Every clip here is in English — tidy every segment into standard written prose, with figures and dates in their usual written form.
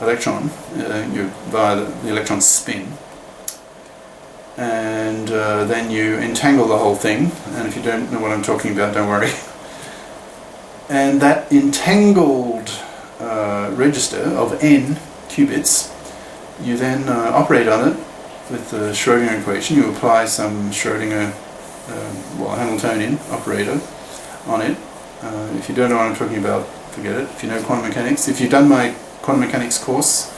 electron via the electron spin, and then you entangle the whole thing. And if you don't know what I'm talking about, don't worry. And that entangled register of n qubits, you then operate on it with the Schrödinger equation. You apply some Schrödinger, Hamiltonian operator on it. If you don't know what I'm talking about, forget it. If you know quantum mechanics, if you've done my quantum mechanics course,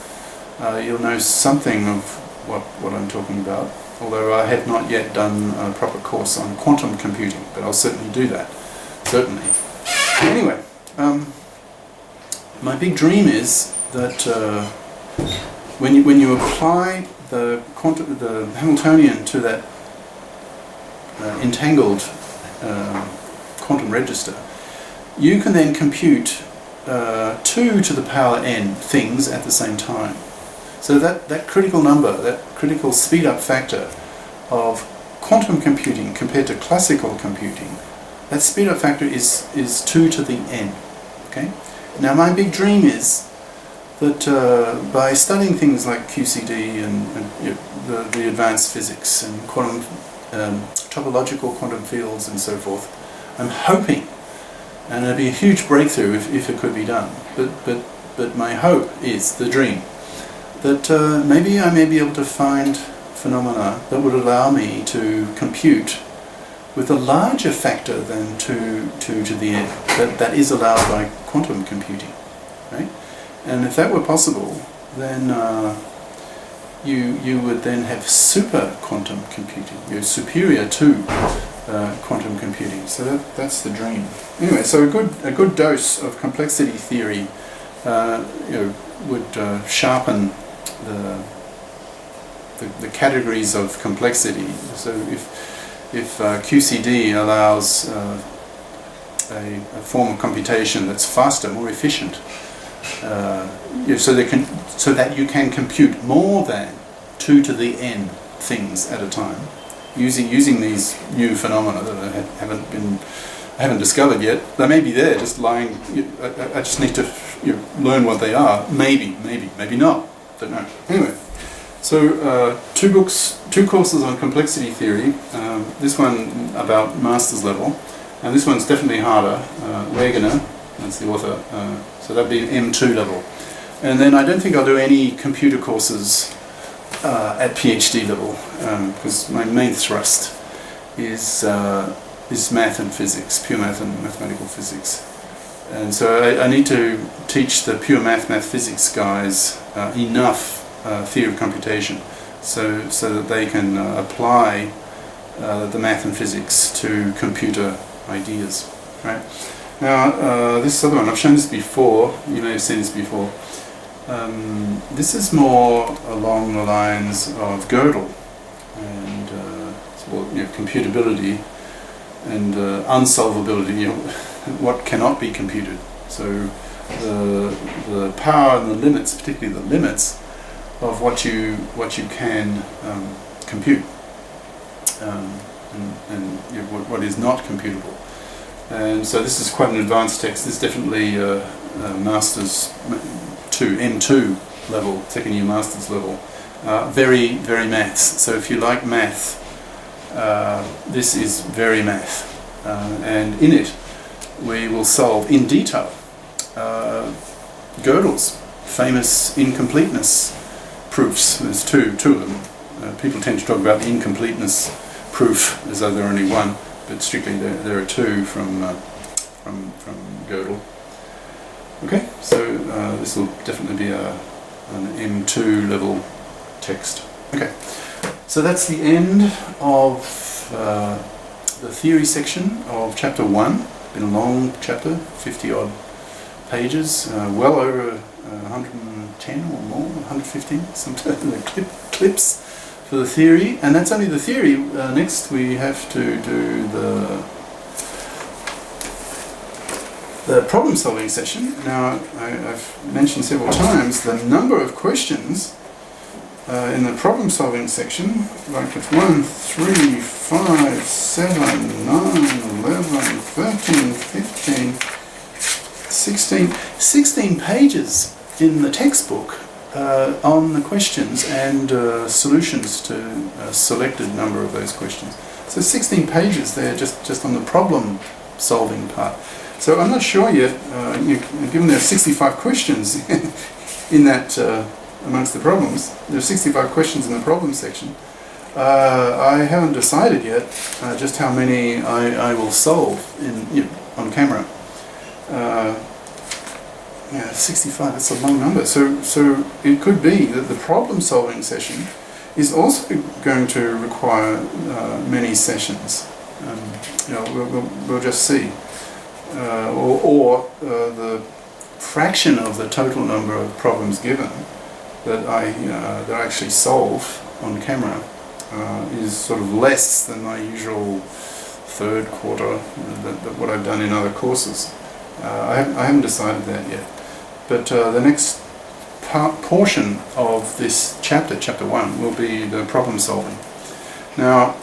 you'll know something of what I'm talking about, although I have not yet done a proper course on quantum computing, but I'll certainly do that, certainly. Anyway, my big dream is that when you apply the Hamiltonian to that entangled quantum register, you can then compute 2 to the power n things at the same time. So that critical number, that critical speed-up factor of quantum computing compared to classical computing, that speed-up factor is 2 to the n. Okay? Now my big dream is that by studying things like QCD and the advanced physics and quantum topological quantum fields and so forth, I'm hoping, and it'd be a huge breakthrough if it could be done, but my hope is, the dream, that maybe I may be able to find phenomena that would allow me to compute with a larger factor than 2 to the n that is allowed by quantum computing, right? And if that were possible, then you would then have super quantum computing. You're superior to quantum computing. So that's the dream. Anyway, so a good dose of complexity theory would sharpen the categories of complexity. So if QCD allows a form of computation that's faster, more efficient, so that you can compute more than 2 to the n things at a time, using these new phenomena that I haven't discovered yet. They may be there, just lying. I just need to learn what they are. Maybe not. Don't know. Anyway, so 2 courses on complexity theory. This one about master's level, and this one's definitely harder. Wegener, that's the author. So that'd be M2 level. And then I don't think I'll do any computer courses at PhD level, because my main thrust is math and physics, pure math and mathematical physics. And so I need to teach the pure math-physics guys enough theory of computation so that they can apply the math and physics to computer ideas, right? Now, this other one, I've shown this before, you may have seen this before. This is more along the lines of Gödel and computability and unsolvability, what cannot be computed. So the power and the limits, particularly the limits of what you can compute, and what is not computable. And so this is quite an advanced text. This is definitely master's M2 level, second year master's level. Very, very maths. So if you like math, this is very math. And in it, we will solve in detail Gödel's famous incompleteness proofs. There's two of them. People tend to talk about the incompleteness proof as though there are only one, but strictly there are 2 from Gödel. Okay, so this will definitely be an M2 level text. Okay, so that's the end of the theory section of chapter 1. Been a long chapter, 50 odd pages, well over 110 or more, 115, sometimes the clips for the theory, and that's only the theory. Next we have to do the problem solving session. Now I've mentioned several times the number of questions in the problem solving section, like it's 1, 3, 5, 7, 9, 11, 13, 15, 16 pages in the textbook on the questions and solutions to a selected number of those questions. So 16 pages there just on the problem solving part. So I'm not sure yet, given there are 65 questions in that amongst the problems, there are 65 questions in the problem section. I haven't decided yet just how many I will solve on camera. Yeah, 65, that's a long number. So it could be that the problem solving session is also going to require many sessions. We'll just see. Or the fraction of the total number of problems given that I actually solve on camera is sort of less than my usual third quarter, what I've done in other courses. I haven't decided that yet. But the next portion of this chapter, chapter 1, will be the problem solving. Now,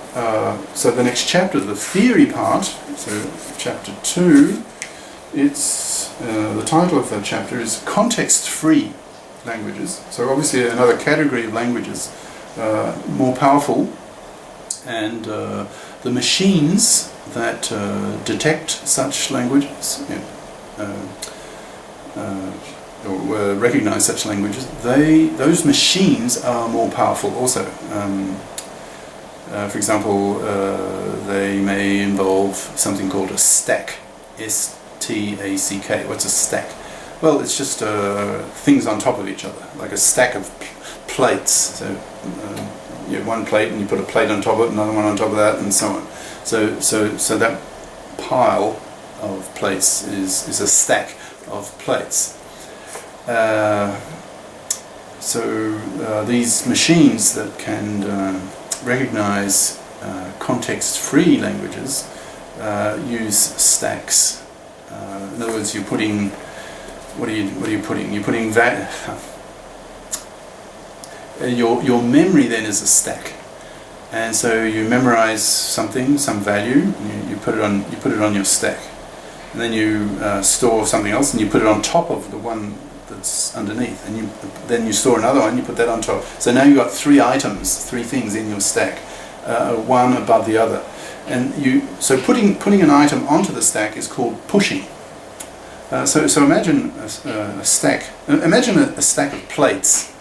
so the next chapter, the theory part, so chapter 2, it's the title of the chapter is Context-Free Languages. So obviously another category of languages, more powerful, and the machines that detect such languages, or recognize such languages, those machines are more powerful also. For example, they may involve something called a stack, S-T-A-C-K. What's a stack? Well, it's just things on top of each other, like a stack of plates. So you have one plate and you put a plate on top of it, another one on top of that, and so on. So that pile of plates is a stack of plates. These machines that can recognize context-free languages use stacks. In other words, you're putting. What are you putting? You're putting that. Your memory then is a stack, and so you memorize something, some value, and you put it on your stack, and then you store something else, and you put it on top of the one that's underneath, and then you store another one, you put that on top. So now you've got three items, three things in your stack, one above the other, and so putting an item onto the stack is called pushing. So imagine a stack. Imagine a stack of plates,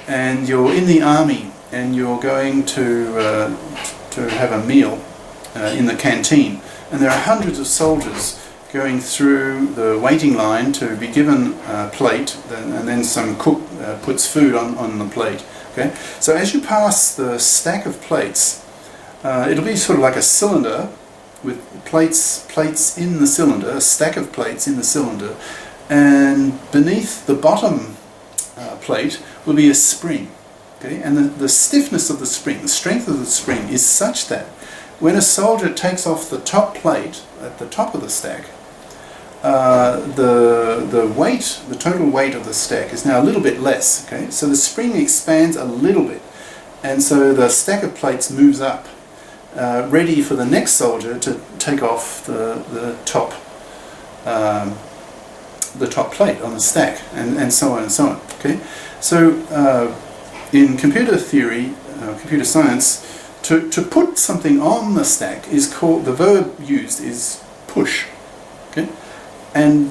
and you're in the army, and you're going to have a meal in the canteen, and there are hundreds of soldiers going through the waiting line to be given a plate, and then some cook puts food on the plate. Okay, so as you pass the stack of plates, it'll be sort of like a cylinder with plates in the cylinder, a stack of plates in the cylinder, and beneath the bottom plate will be a spring. Okay, and the stiffness of the spring, the strength of the spring is such that when a soldier takes off the top plate at the top of the stack, the weight, the total weight of the stack is now a little bit less. Okay, so the spring expands a little bit, and so the stack of plates moves up, ready for the next soldier to take off the top plate on the stack, and so on and so on. Okay, so in computer theory, computer science, to put something on the stack is called, the verb used is push. Okay, and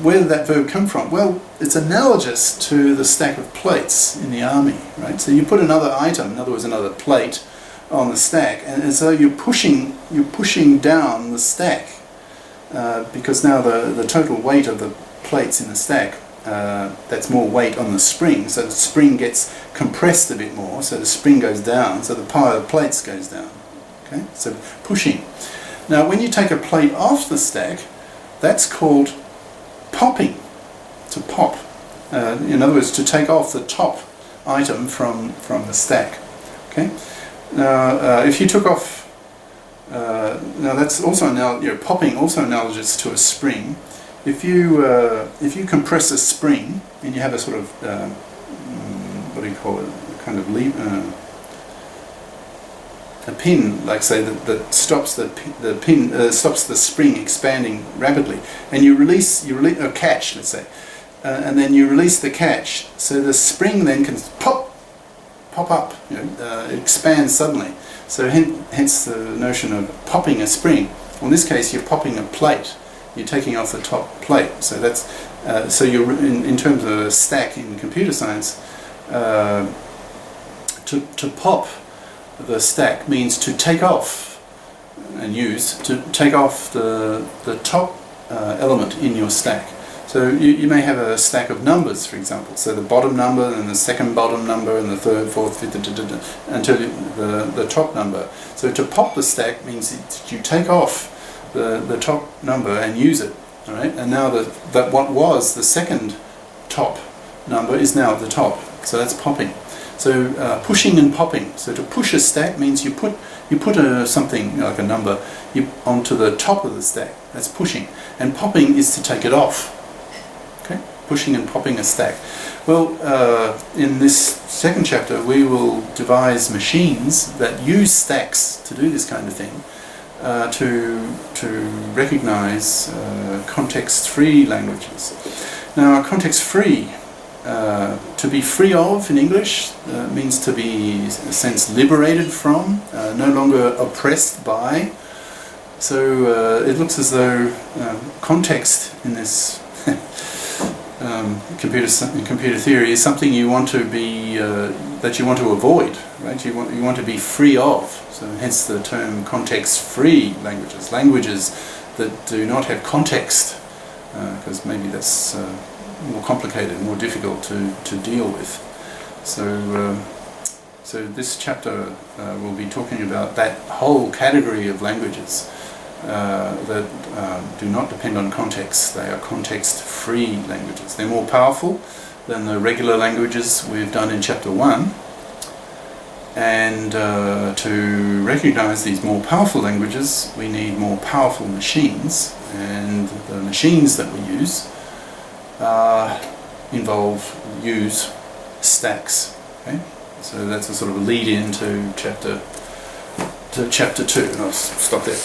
where did that verb come from? Well, it's analogous to the stack of plates in the army, right? So you put another item, in other words, another plate, on the stack, and so you're pushing down the stack because now the total weight of the plates in the stack, that's more weight on the spring, so the spring gets compressed a bit more, so the spring goes down, so the pile of plates goes down. Okay, so pushing. Now when you take a plate off the stack, that's called popping, to pop. In other words, to take off the top item from the stack. Okay. Now, if you took off, now that's also popping, also analogous to a spring. If you compress a spring and you have a sort of what do you call it? A kind of a pin, like say that stops the pin stops the spring expanding rapidly, and you release a catch, let's say, and then you release the catch, so the spring then can pop up, it expands suddenly. So hence the notion of popping a spring. Well, in this case, you're popping a plate. You're taking off the top plate. So that's so you're in terms of a stack in computer science. To pop the stack means to take off to take off the top element in your stack. So you may have a stack of numbers, for example. So the bottom number, and the second bottom number, and the third, fourth, fifth, until the top number. So to pop the stack means that you take off the top number and use it. All right, and now that what was the second top number is now at the top. So that's popping. So pushing and popping. So to push a stack means you put something like a number onto the top of the stack. That's pushing. And popping is to take it off. Okay, pushing and popping a stack. Well, in this second chapter, we will devise machines that use stacks to do this kind of thing, to recognize context-free languages. Now, context-free. To be free of in English means to be, in a sense, liberated from, no longer oppressed by. So it looks as though context in this computer theory is something you want to be that you want to avoid, right? You want to be free of. So hence the term context-free languages, languages that do not have context, because maybe that's more complicated, more difficult to deal with. So this chapter will be talking about that whole category of languages that do not depend on context. They are context-free languages. They're more powerful than the regular languages we've done in chapter 1. And to recognize these more powerful languages, we need more powerful machines. And the machines that we use use stacks. Okay? So that's a sort of a lead in to chapter 2, and I'll stop there.